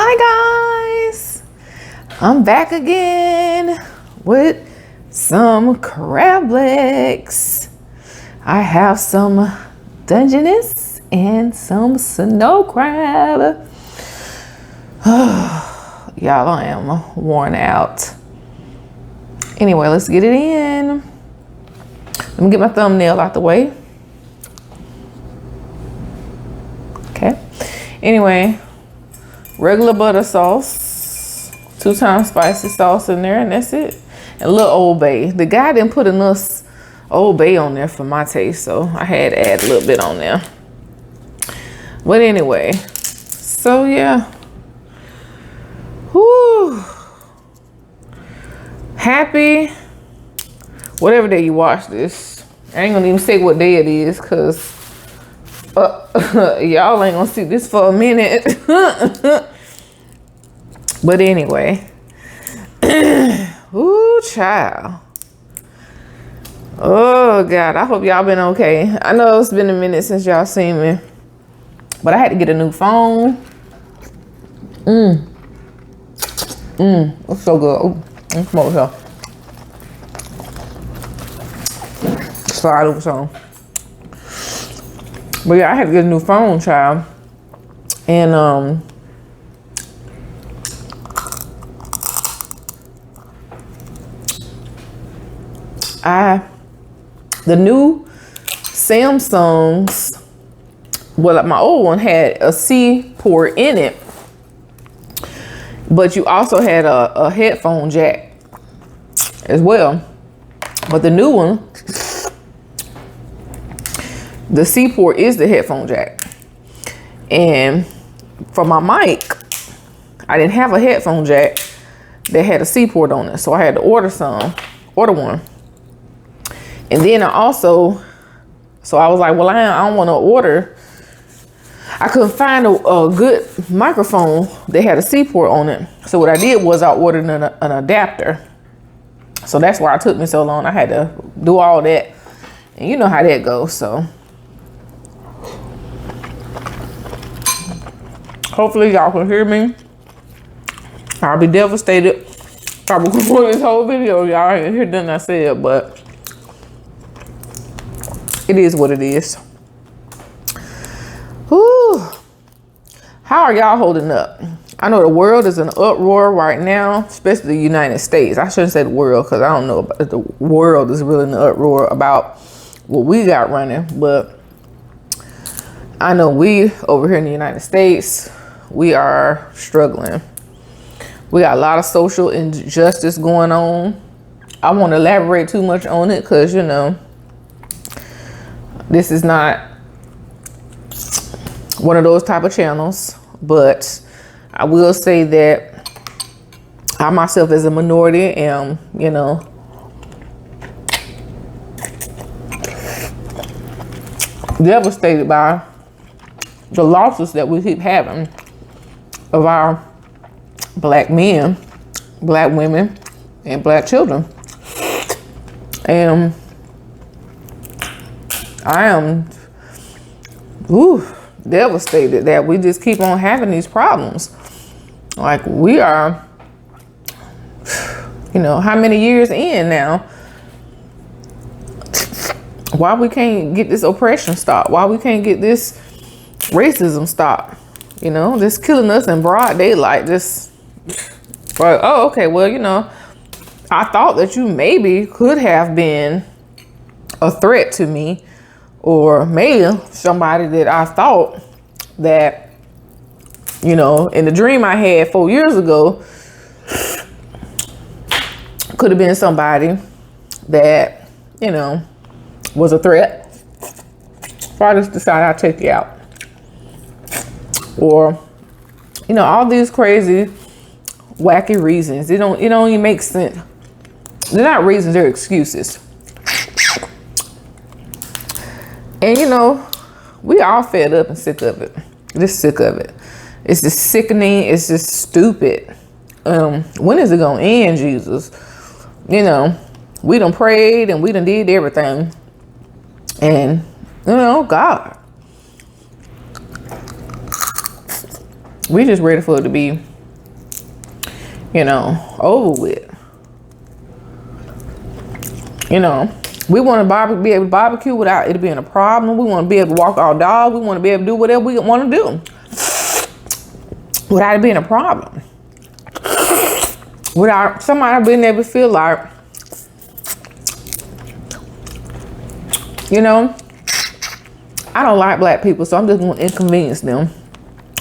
Hi guys, I'm back again with some crab legs. I have some Dungeness and some snow crab. Y'all, I am worn out. Anyway, let's get it in. Let me get my thumbnail out the way. Okay. Anyway, regular butter sauce, 2 times spicy sauce in there, and that's it. And a little Old Bay. The guy didn't put enough Old Bay on there for my taste, so I had to add a little bit on there. But anyway, so yeah. Whoo. Happy, whatever day you watch this. I ain't gonna even say what day it is, cause y'all ain't gonna see this for a minute. But anyway, ooh, child. Oh God, I hope y'all been okay. I know it's been a minute since y'all seen me, but I had to get a new phone. It's so good. Ooh, come over here. Slide over some. But yeah, I had to get a new phone, child. And the new Samsungs, well, my old one had a C port in it, but you also had a headphone jack as well. But the new one, the C port is the headphone jack. And for my mic, I didn't have a headphone jack that had a C port on it. So I had to order one. And then I also, so I was like, well, I don't want to order. I couldn't find a good microphone that had a C port on it. So what I did was I ordered an adapter. So that's why it took me so long. I had to do all that. And you know how that goes, so. Hopefully y'all can hear me. I'll be devastated. Probably for this whole video, y'all ain't hear nothing I said, but it is what it is. Whew. How are y'all holding up? I know the world is in an uproar right now, especially the United States. I shouldn't say the world, because I don't know if the world is really in an uproar about what we got running, but I know we over here in the United States, we are struggling. We got a lot of social injustice going on. I won't elaborate too much on it because, you know, this is not one of those type of channels, but I will say that I myself as a minority am, you know, devastated by the losses that we keep having of our Black men, Black women, and Black children. And I am devastated that we just keep on having these problems. Like, we are, you know, how many years in now? Why we can't get this oppression stopped? Why we can't get this racism stopped? You know, just killing us in broad daylight. Just, like, oh, okay, well, you know, I thought that you maybe could have been a threat to me, or maybe somebody that I thought that, you know, in the dream I had 4 years ago, could have been somebody that, you know, was a threat. So I just decided I'd take you out. Or, you know, all these crazy, wacky reasons. It don't even make sense. They're not reasons, they're excuses. And, you know, we all fed up and sick of it. Just sick of it. It's just sickening. It's just stupid. When is it gonna end, Jesus? You know, we done prayed and we done did everything. And, you know, God, we just ready for it to be over with. We want to be able to barbecue without it being a problem. We want to be able to walk our dog. We want to be able to do whatever we want to do without it being a problem. Without somebody being able to feel like, I don't like black people, so I'm just going to inconvenience them.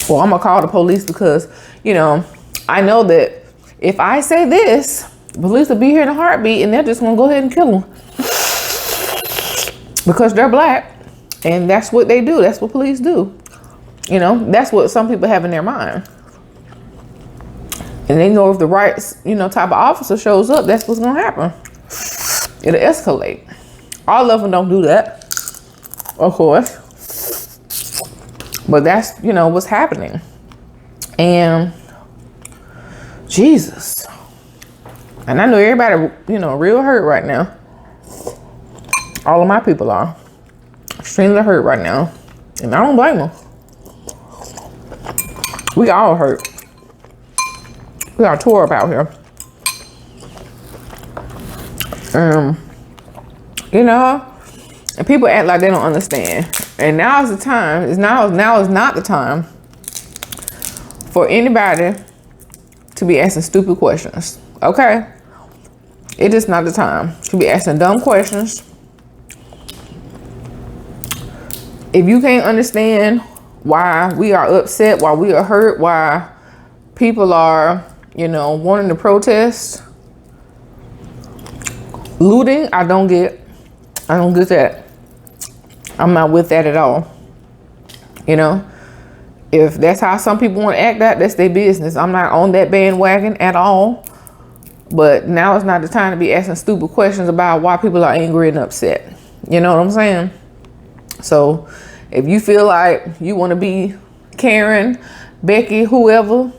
Or I'm going to call the police because, I know that if I say this, the police will be here in a heartbeat and they're just going to go ahead and kill them. Because they're black. And that's what they do. That's what police do. That's what some people have in their mind. And they know if the right, type of officer shows up, that's what's going to happen. It'll escalate. All of them don't do that, of course. But that's, what's happening. And Jesus. And I know everybody, real hurt right now. All of my people are extremely hurt right now. And I don't blame them. We all hurt. We are tore up out here. And people act like they don't understand. And now is the time. Now is not the time for anybody to be asking stupid questions. Okay? It is not the time to be asking dumb questions. If you can't understand why we are upset, why we are hurt, why people are, wanting to protest, looting, I don't get that. I'm not with that at all. If that's how some people want to act out, that's their business. I'm not on that bandwagon at all. But now is not the time to be asking stupid questions about why people are angry and upset. You know what I'm saying? So if you feel like you want to be Karen, Becky, whoever,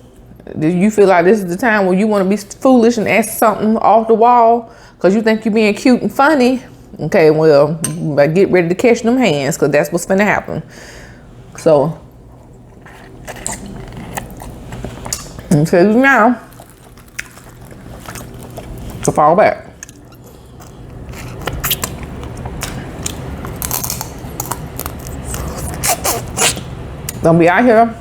you feel like this is the time where you want to be foolish and ask something off the wall because you think you're being cute and funny. Okay, well, get ready to catch them hands because that's what's finna happen. So, I'm telling you now to fall back. Don't be out here,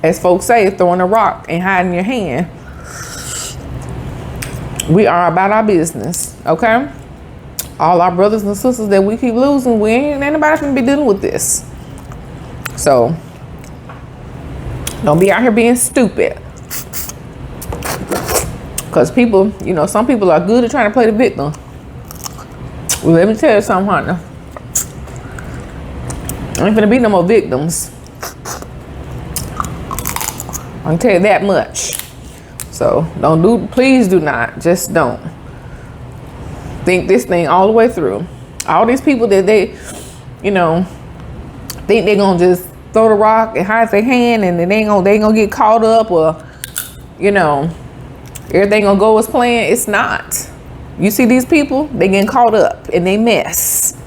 as folks say, throwing a rock and hiding your hand. We are about our business, okay? All our brothers and sisters that we keep losing, ain't anybody gonna be dealing with this. So, don't be out here being stupid. Because people, some people are good at trying to play the victim. Well, let me tell you something, honey. Ain't gonna be no more victims. I can tell you that much. So please do not, just don't think this thing all the way through. All these people that they, think they're gonna just throw the rock and hide their hand and then they ain't gonna get caught up or, everything gonna go as planned. It's not. You see these people, they getting caught up and they mess.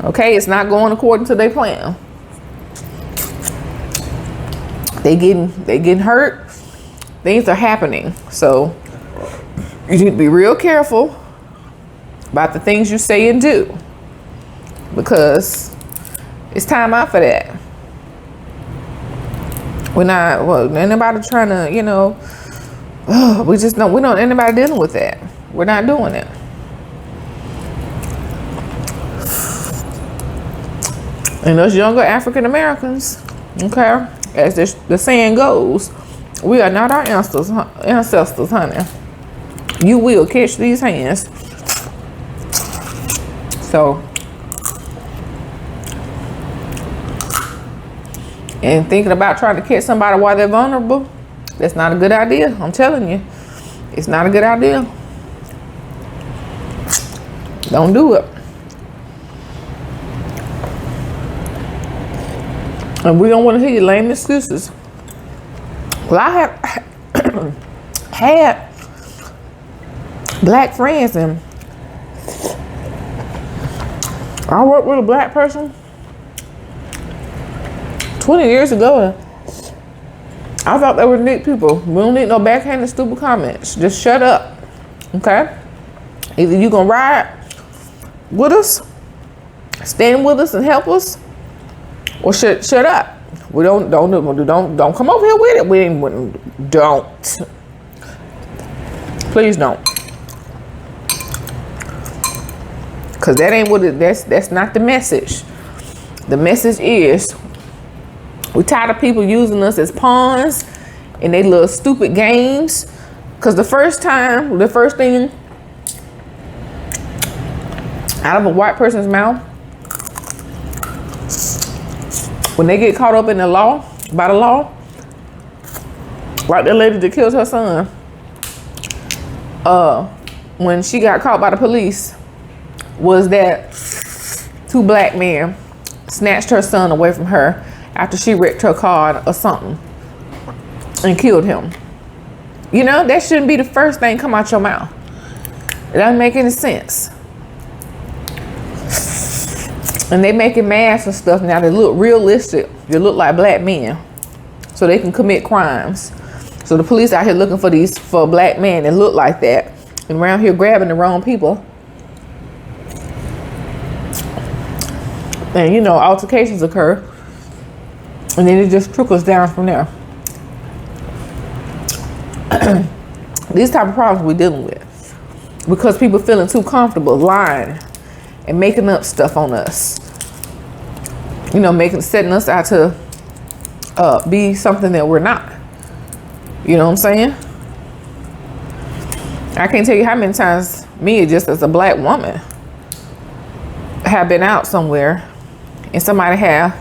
Okay, it's not going according to their plan. They getting hurt. Things are happening. So you need to be real careful about the things you say and do, because it's time out for that. We're not, anybody trying to, we don't anybody dealing with that. We're not doing it. And those younger African Americans, okay, as the saying goes, we are not our ancestors, honey. You will catch these hands. So, and thinking about trying to catch somebody while they're vulnerable, that's not a good idea. I'm telling you, it's not a good idea. Don't do it. And we don't want to hear your lame excuses. Well, I have had black friends, and I worked with a black person 20 years ago. I thought they were neat people. We don't need no backhanded stupid comments. Just shut up. Okay? Either you gonna ride with us, stand with us and help us, or shut up. We don't come over here with it. Don't. Please don't. Cause that ain't what that's not the message. The message is we tired of people using us as pawns in their little stupid games. Cause the first thing out of a white person's mouth, when they get caught up in the law, by the law, like the lady that killed her son, when she got caught by the police, was that 2 black men snatched her son away from her after she wrecked her car or something and killed him. You know, that shouldn't be the first thing come out your mouth. It doesn't make any sense. And they making masks and stuff now that look realistic. They look like black men, so they can commit crimes. So the police out here looking for black men that look like that, and around here grabbing the wrong people. And you know, altercations occur, and then it just trickles down from there. These type of problems we're dealing with because people feeling too comfortable lying and making up stuff on us. You know, setting us out to be something that we're not. You know what I'm saying? I can't tell you how many times me, just as a black woman, have been out somewhere and somebody have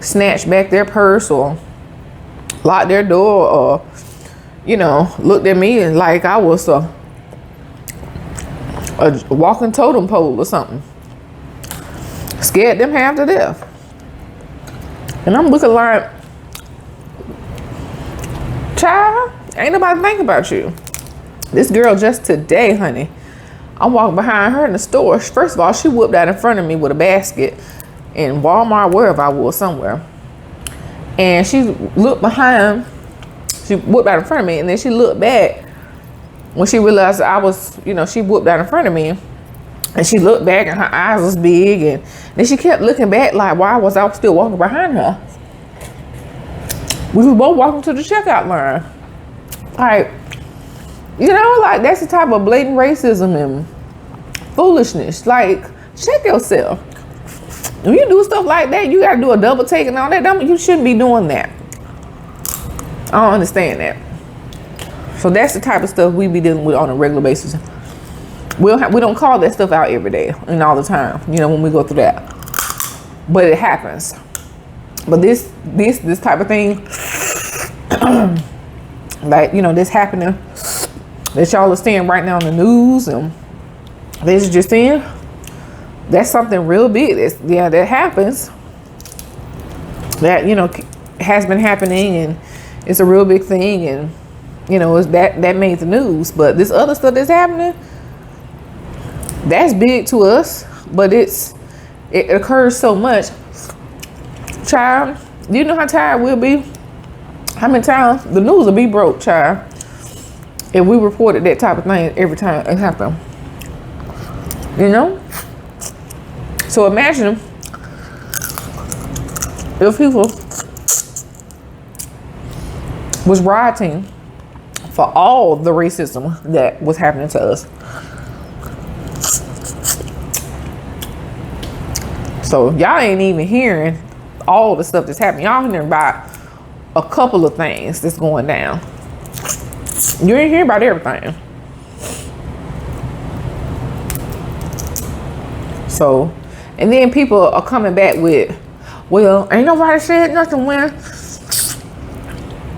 snatched back their purse or locked their door or, you know, looked at me and like I was a walking totem pole or something. Scared them half to death. And I'm looking like, child, ain't nobody think about you. This girl just today, honey, I'm walking behind her in the store. First of all, she whooped out in front of me with a basket in Walmart, wherever I was, somewhere. And she looked behind, she whooped out in front of me, and then she looked back when she realized I was, you know, she whooped out in front of me. And she looked back and her eyes was big, and then she kept looking back like, why was I still walking behind her? We were both walking to the checkout line. Like, you know, like that's the type of blatant racism and foolishness. Like, check yourself. When you do stuff like that, you gotta do a double take and all that. You shouldn't be doing that. I don't understand that. So that's the type of stuff we be dealing with on a regular basis. We don't call that stuff out every day and all the time, you know, when we go through that. But it happens. But this type of thing, like, you know, this happening that y'all are seeing right now on the news and this is just seeing, that's something real big. That happens. That, you know, has been happening and it's a real big thing, and, you know, that made the news. But this other stuff that's happening, that's big to us, but it occurs so much. Child, do you know how tired we'll be? How many times the news will be broke, child, if we reported that type of thing every time it happened. You know? So imagine if people was rioting for all the racism that was happening to us. So y'all ain't even hearing all the stuff that's happening. Y'all hearing about a couple of things that's going down. You ain't hearing about everything. So, and then people are coming back with, well, ain't nobody said nothing when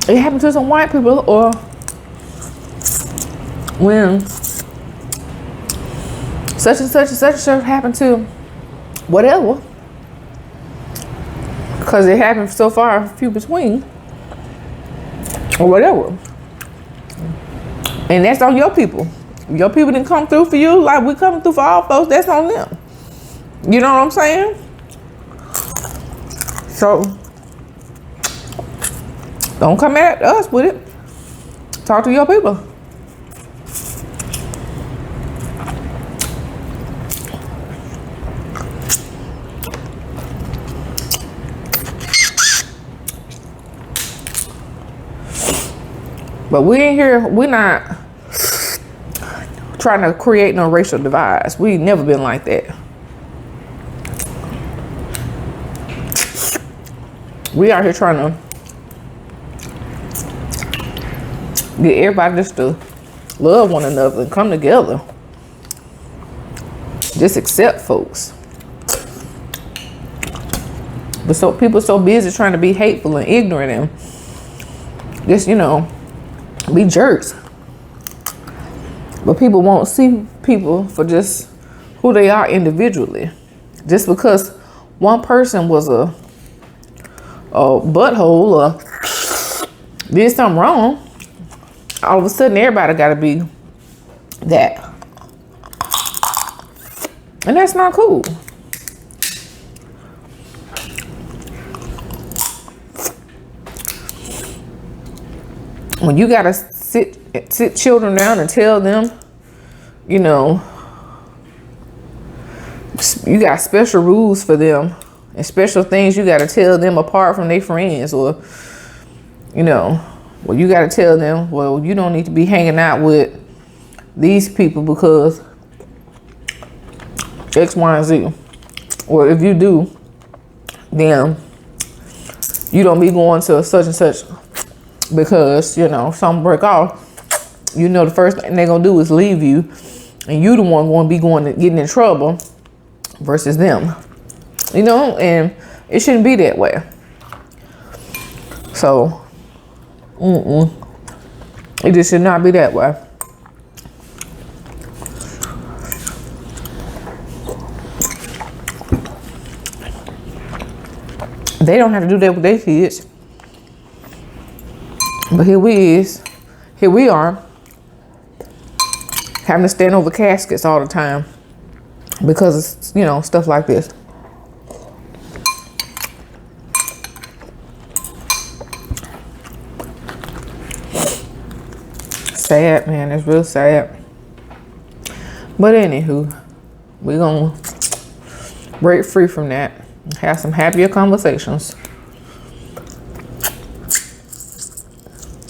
it happened to some white people, or when such and such and such and such happened to whatever, because it happened so far few between, or whatever. And that's on your people. Your people didn't come through for you like we coming through for all folks. That's on them. You know what I'm saying? So Don't come at us with it. Talk to your people. But we ain't here, we're not trying to create no racial divides. We never been like that. We out here trying to get everybody just to love one another and come together. Just accept folks. But so people so busy trying to be hateful and ignorant and just, you know, be jerks. But people won't see people for just who they are individually. Just because one person was a butthole or did something wrong, all of a sudden everybody got to be that. And that's not cool. When you got to sit children down and tell them, you know, you got special rules for them and special things you got to tell them apart from their friends, or, you know, well, you got to tell them, well, you don't need to be hanging out with these people because X, Y, and Z. Or if you do, then you don't be going to such and such because, you know, something break off. You know, the first thing they're going to do is leave you, and you the one going to be getting in trouble versus them. You know, and it shouldn't be that way. So, it just should not be that way. They don't have to do that with their kids. But here we are, having to stand over caskets all the time because it's, you know, stuff like this. Sad, man. It's real sad. But anywho, we're gonna break free from that. Have some happier conversations.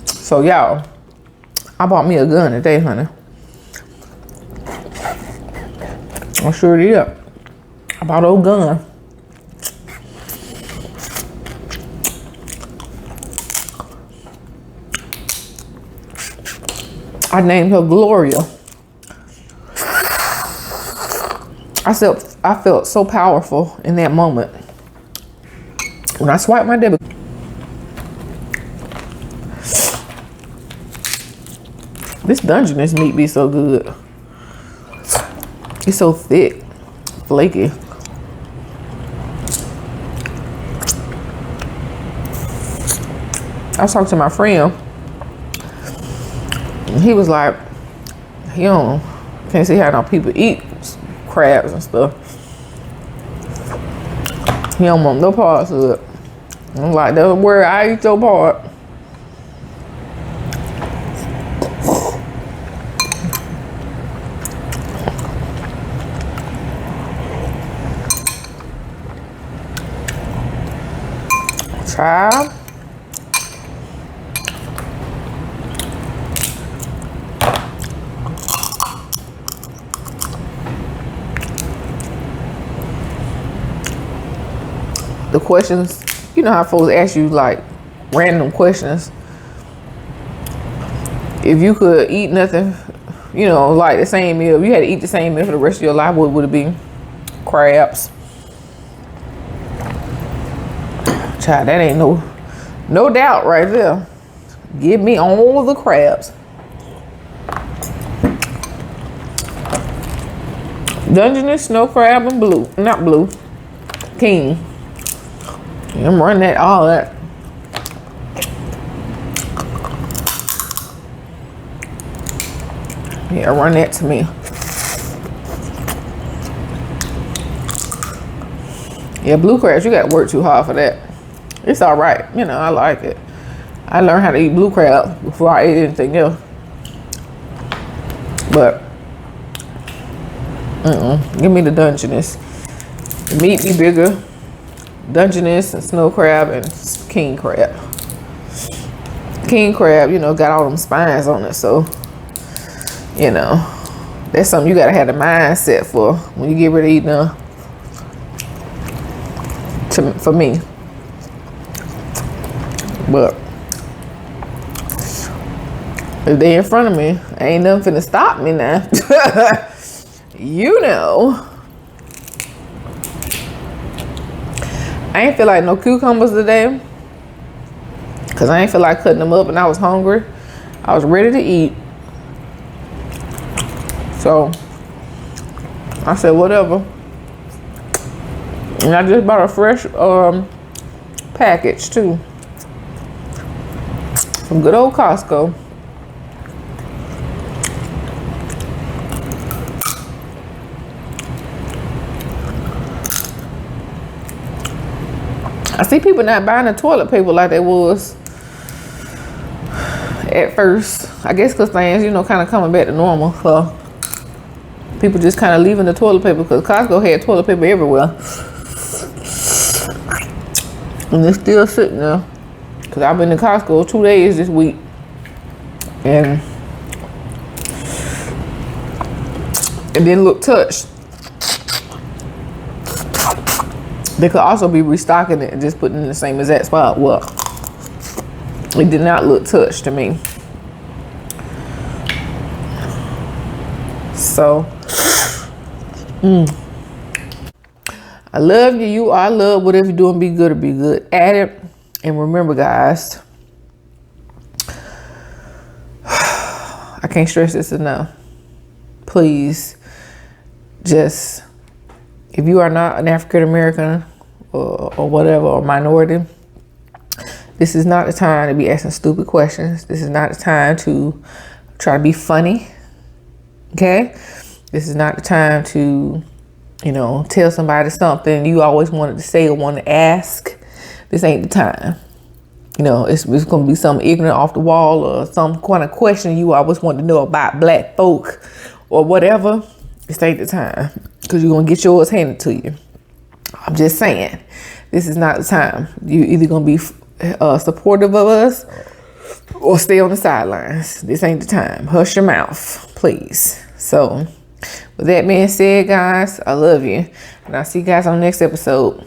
So y'all, I bought me a gun today, honey. I sure did. I bought an old gun. I named her Gloria. I felt so powerful in that moment when I swiped my debit. This Dungeness meat be so good. It's so thick, flaky. I was talking to my friend, and he was like, he can't see how no people eat crabs and stuff. He don't want no parts of it. I'm like, that's where I eat your part. Child. The questions, you know how folks ask you like random questions. If you could eat nothing, you know, like the same meal, if you had to eat the same meal for the rest of your life, what would it be? Crabs. Child, that ain't no doubt right there. Give me all the crabs. Dungeness, snow crab, and blue, not blue, king. I'm running that, all that. Yeah, run that to me. Yeah, blue crabs, you got to work too hard for that. It's all right. You know, I like it. I learned how to eat blue crab before I ate anything else. But give me the Dungeness. The meat be bigger. Dungeness and snow crab and king crab. King crab, you know, got all them spines on it, so you know that's something you gotta have the mindset for when you get ready to eat them. For me, but if they in front of me, ain't nothing finna stop me now. You know. I ain't feel like no cucumbers today. Cause I ain't feel like cutting them up and I was hungry. I was ready to eat. So I said, whatever. And I just bought a fresh package too. From good old Costco. I see people not buying the toilet paper like they was at first. I guess because things, you know, kind of coming back to normal. So people just kind of leaving the toilet paper because Costco had toilet paper everywhere. And it's still sitting there. Because I've been to Costco 2 days this week. And it didn't look touched. They could also be restocking it and just putting it in the same exact spot. Well, it did not look touched to me. So, I love you. You are loved. Whatever you're doing, be good or be good at it. And remember, guys, I can't stress this enough. Please, just, if you are not an African American or whatever, or minority, this is not the time to be asking stupid questions. This is not the time to try to be funny. Okay? This is not the time to, you know, tell somebody something you always wanted to say or want to ask. This ain't the time. You know, it's going to be something ignorant off the wall or some kind of question you always want to know about black folk or whatever. This ain't the time because you're going to get yours handed to you. I'm just saying, this is not the time. You either going to be supportive of us or stay on the sidelines. This ain't the time. Hush your mouth, please. So with that being said, guys, I love you. And I'll see you guys on the next episode.